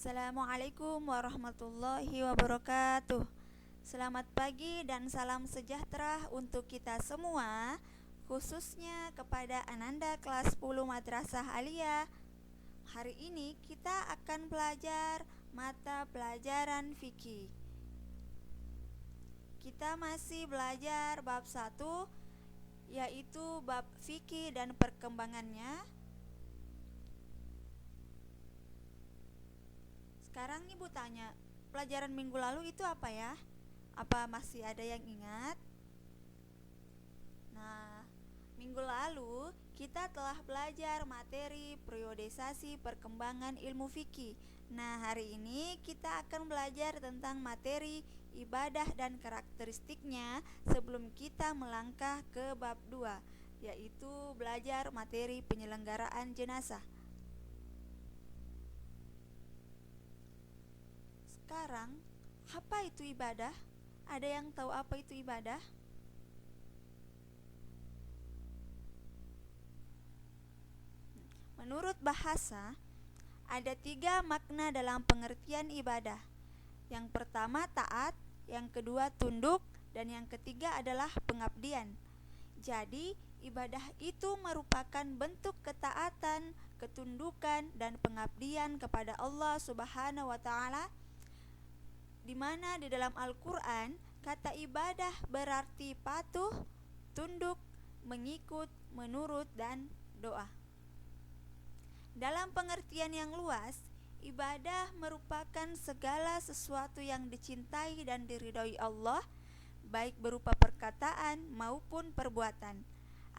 Assalamualaikum warahmatullahi wabarakatuh. Selamat pagi dan salam sejahtera untuk kita semua, khususnya kepada Ananda kelas 10 Madrasah Aliyah. Hari ini kita akan belajar mata pelajaran fikih. Kita masih belajar bab 1, yaitu bab fikih dan perkembangannya. Sekarang Ibu tanya, pelajaran minggu lalu itu apa ya? Apa masih ada yang ingat? Nah, minggu lalu kita telah belajar materi periodisasi perkembangan ilmu fikih. Nah, hari ini kita akan belajar tentang materi ibadah dan karakteristiknya sebelum kita melangkah ke bab 2, yaitu belajar materi penyelenggaraan jenazah. Sekarang, apa itu ibadah? Ada yang tahu apa itu ibadah? Menurut bahasa, ada 3 makna dalam pengertian ibadah. Yang pertama taat, yang kedua tunduk, dan yang ketiga adalah pengabdian. Jadi, ibadah itu merupakan bentuk ketaatan, ketundukan, dan pengabdian kepada Allah Subhanahu wa Ta'ala, di mana di dalam Al-Quran kata ibadah berarti patuh, tunduk, mengikut, menurut, dan doa. Dalam pengertian yang luas, ibadah merupakan segala sesuatu yang dicintai dan diridhoi Allah, baik berupa perkataan maupun perbuatan.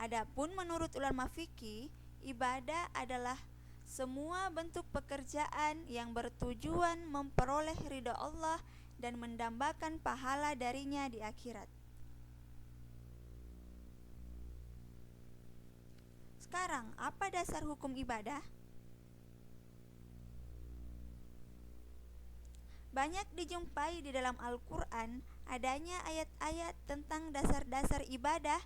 Adapun menurut ulama fikih, ibadah adalah semua bentuk pekerjaan yang bertujuan memperoleh ridha Allah dan mendambakan pahala darinya di akhirat. Sekarang, apa dasar hukum ibadah? Banyak dijumpai di dalam Al-Quran adanya ayat-ayat tentang dasar-dasar ibadah.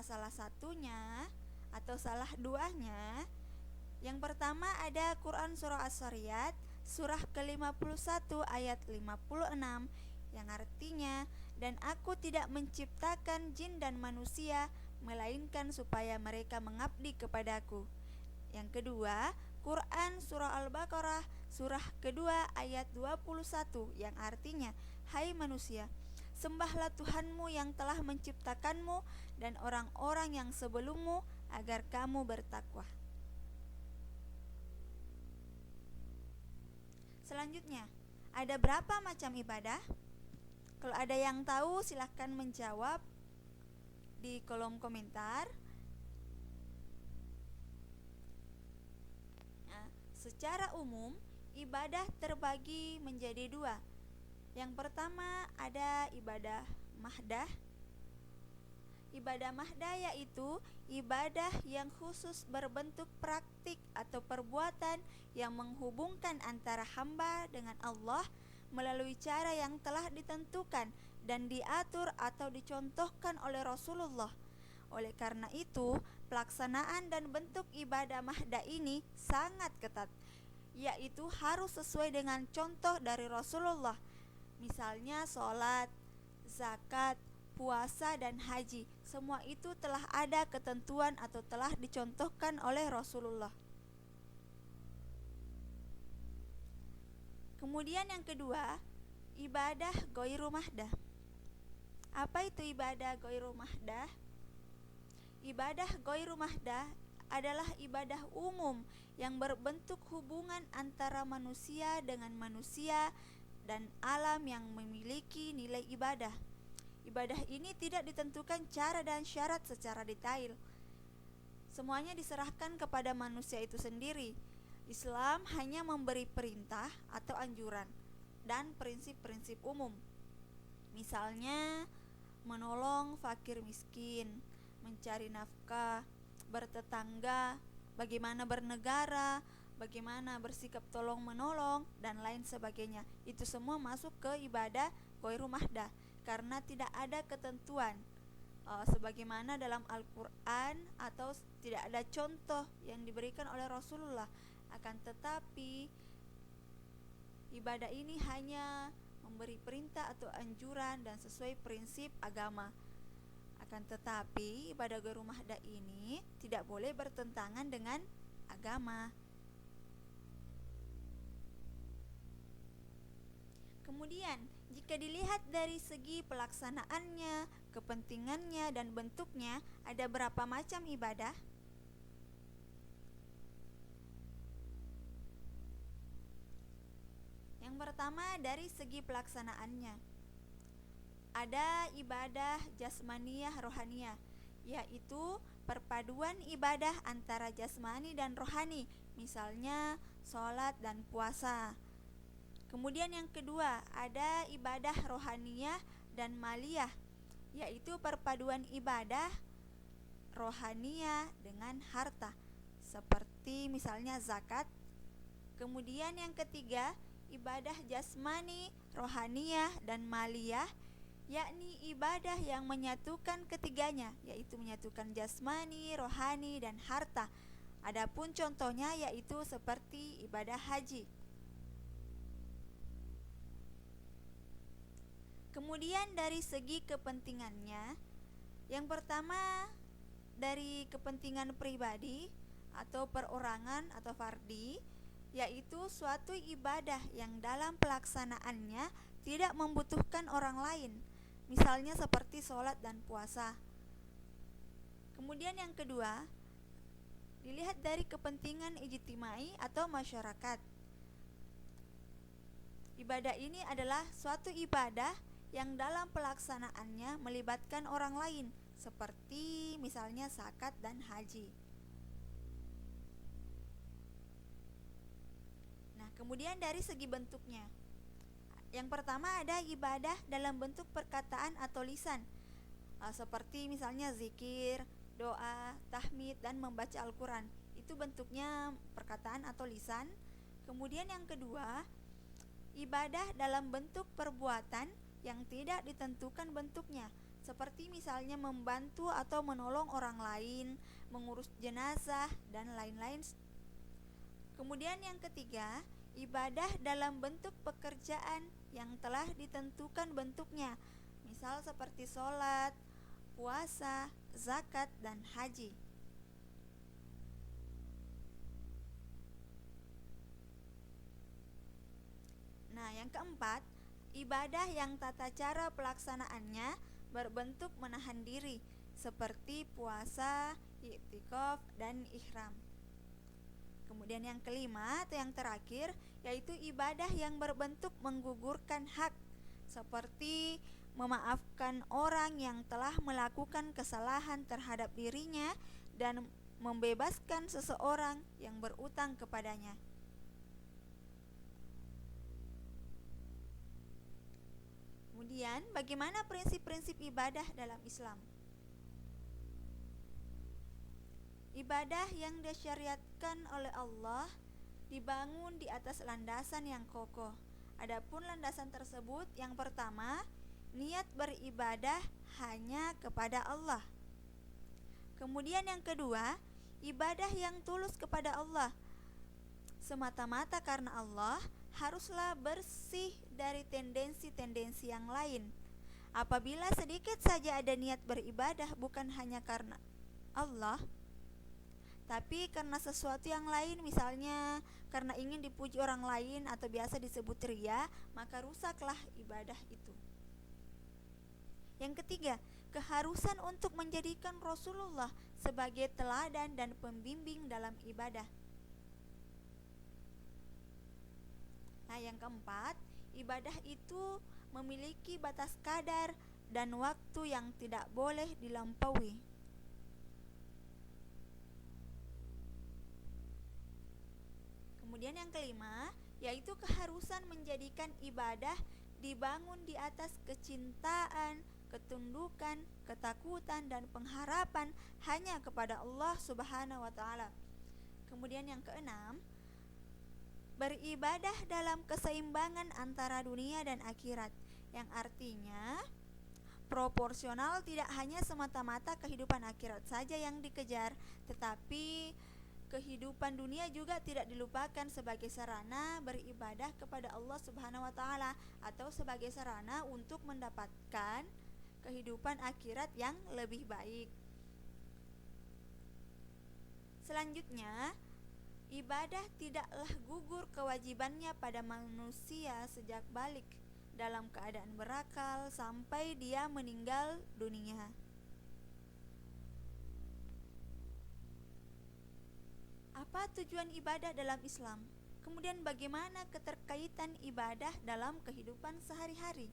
Salah satunya atau salah duanya, yang pertama ada Quran Surah As-Sariyat surah ke-51 ayat 56 yang artinya, dan aku tidak menciptakan jin dan manusia melainkan supaya mereka mengabdi kepadaku. Yang kedua, Quran Surah Al-Baqarah surah kedua ayat 21 yang artinya, hai manusia, sembahlah Tuhanmu yang telah menciptakanmu dan orang-orang yang sebelummu agar kamu bertakwa. Selanjutnya, ada berapa macam ibadah? Kalau ada yang tahu silahkan menjawab di kolom komentar. Secara umum, ibadah terbagi menjadi 2. Yang pertama ada ibadah mahdah. Ibadah mahdah yaitu ibadah yang khusus berbentuk praktik atau perbuatan yang menghubungkan antara hamba dengan Allah melalui cara yang telah ditentukan dan diatur atau dicontohkan oleh Rasulullah. Oleh karena itu, pelaksanaan dan bentuk ibadah mahdah ini sangat ketat, yaitu harus sesuai dengan contoh dari Rasulullah. Misalnya sholat, zakat, puasa, dan haji. Semua itu telah ada ketentuan atau telah dicontohkan oleh Rasulullah. Kemudian yang kedua, ibadah ghairu mahdah. Apa itu ibadah ghairu mahdah? Ibadah ghairu mahdah adalah ibadah umum yang berbentuk hubungan antara manusia dengan manusia dan alam yang memiliki nilai ibadah. Ibadah ini tidak ditentukan cara dan syarat secara detail. Semuanya diserahkan kepada manusia itu sendiri. Islam hanya memberi perintah atau anjuran dan prinsip-prinsip umum. Misalnya, menolong fakir miskin, mencari nafkah, bertetangga, bagaimana bernegara, bagaimana bersikap tolong menolong, dan lain sebagainya. Itu semua masuk ke ibadah ghairu mahdah karena tidak ada ketentuan sebagaimana dalam Al-Quran atau tidak ada contoh yang diberikan oleh Rasulullah. Akan tetapi ibadah ini hanya memberi perintah atau anjuran dan sesuai prinsip agama. Akan tetapi ibadah ghairu mahdah ini tidak boleh bertentangan dengan agama. Kemudian, jika dilihat dari segi pelaksanaannya, kepentingannya, dan bentuknya, ada berapa macam ibadah? Yang pertama, dari segi pelaksanaannya. Ada ibadah jasmaniyah rohaniyah, yaitu perpaduan ibadah antara jasmani dan rohani, misalnya sholat dan puasa. Kemudian yang kedua, ada ibadah rohaniyah dan maliyah, yaitu perpaduan ibadah rohaniyah dengan harta, seperti misalnya zakat. Kemudian yang ketiga, ibadah jasmani, rohaniyah, dan maliyah, yakni ibadah yang menyatukan ketiganya, yaitu menyatukan jasmani, rohani, dan harta. Adapun contohnya yaitu seperti ibadah haji. Kemudian dari segi kepentingannya, yang pertama dari kepentingan pribadi atau perorangan atau fardi, yaitu suatu ibadah yang dalam pelaksanaannya tidak membutuhkan orang lain, misalnya seperti sholat dan puasa. Kemudian yang kedua, dilihat dari kepentingan ijtimai atau masyarakat. Ibadah ini adalah suatu ibadah yang dalam pelaksanaannya melibatkan orang lain, seperti misalnya zakat dan haji. Nah, kemudian dari segi bentuknya, yang pertama ada ibadah dalam bentuk perkataan atau lisan, seperti misalnya zikir, doa, tahmid, dan membaca Al-Quran. Itu bentuknya perkataan atau lisan. Kemudian yang kedua, ibadah dalam bentuk perbuatan yang tidak ditentukan bentuknya, seperti misalnya membantu atau menolong orang lain, mengurus jenazah, dan lain-lain. Kemudian yang ketiga, ibadah dalam bentuk pekerjaan yang telah ditentukan bentuknya, misal seperti sholat, puasa, zakat, dan haji. Nah, yang keempat, ibadah yang tata cara pelaksanaannya berbentuk menahan diri, seperti puasa, i'tikaf, dan ihram. Kemudian yang kelima atau yang terakhir, yaitu ibadah yang berbentuk menggugurkan hak, seperti memaafkan orang yang telah melakukan kesalahan terhadap dirinya dan membebaskan seseorang yang berutang kepadanya. Kemudian, bagaimana prinsip-prinsip ibadah dalam Islam? Ibadah yang disyariatkan oleh Allah dibangun di atas landasan yang kokoh. Adapun landasan tersebut, yang pertama, niat beribadah hanya kepada Allah. Kemudian yang kedua, ibadah yang tulus kepada Allah semata-mata karena Allah, haruslah bersih dari tendensi-tendensi yang lain. Apabila sedikit saja ada niat beribadah bukan hanya karena Allah, tapi karena sesuatu yang lain, misalnya karena ingin dipuji orang lain atau biasa disebut riya, maka rusaklah ibadah itu. Yang ketiga, keharusan untuk menjadikan Rasulullah sebagai teladan dan pembimbing dalam ibadah. Nah, yang keempat, ibadah itu memiliki batas kadar dan waktu yang tidak boleh dilampaui. Kemudian yang kelima, yaitu keharusan menjadikan ibadah dibangun di atas kecintaan, ketundukan, ketakutan, dan pengharapan hanya kepada Allah Subhanahu wa Ta'ala. Kemudian yang keenam, beribadah dalam keseimbangan antara dunia dan akhirat, yang artinya proporsional, tidak hanya semata-mata kehidupan akhirat saja yang dikejar, tetapi kehidupan dunia juga tidak dilupakan sebagai sarana beribadah kepada Allah Subhanahu wa taala atau sebagai sarana untuk mendapatkan kehidupan akhirat yang lebih baik. Selanjutnya, ibadah tidaklah gugur kewajibannya pada manusia sejak balik dalam keadaan berakal sampai dia meninggal dunia. Apa tujuan ibadah dalam Islam? Kemudian bagaimana keterkaitan ibadah dalam kehidupan sehari-hari?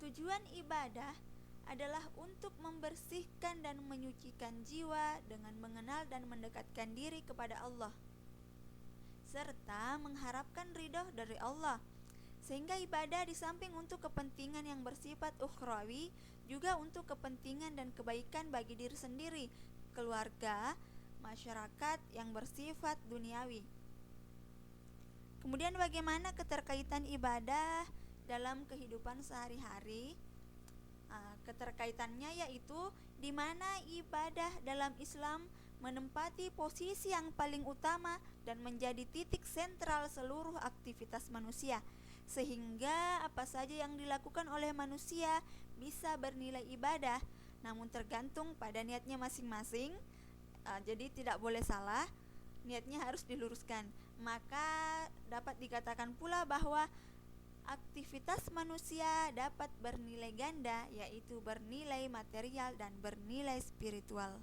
Tujuan ibadah adalah untuk membersihkan dan menyucikan jiwa dengan mengenal dan mendekatkan diri kepada Allah, serta mengharapkan ridho dari Allah. Sehingga ibadah di samping untuk kepentingan yang bersifat ukhrawi, juga untuk kepentingan dan kebaikan bagi diri sendiri, keluarga, masyarakat yang bersifat duniawi. Kemudian bagaimana keterkaitan ibadah dalam kehidupan sehari-hari? Keterkaitannya yaitu di mana ibadah dalam Islam menempati posisi yang paling utama dan menjadi titik sentral seluruh aktivitas manusia, sehingga apa saja yang dilakukan oleh manusia bisa bernilai ibadah, namun tergantung pada niatnya masing-masing. Jadi tidak boleh salah, niatnya harus diluruskan. Maka dapat dikatakan pula bahwa aktivitas manusia dapat bernilai ganda, yaitu bernilai material dan bernilai spiritual.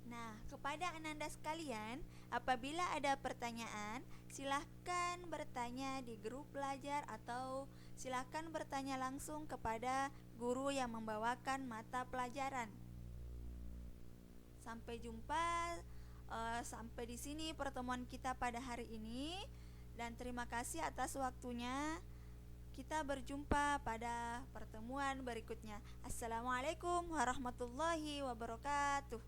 Nah, kepada ananda sekalian, apabila ada pertanyaan, silahkan bertanya di grup belajar atau silahkan bertanya langsung kepada guru yang membawakan mata pelajaran. Sampai jumpa. Sampai di sini pertemuan kita pada hari ini, dan terima kasih atas waktunya. Kita berjumpa pada pertemuan berikutnya. Assalamualaikum warahmatullahi wabarakatuh.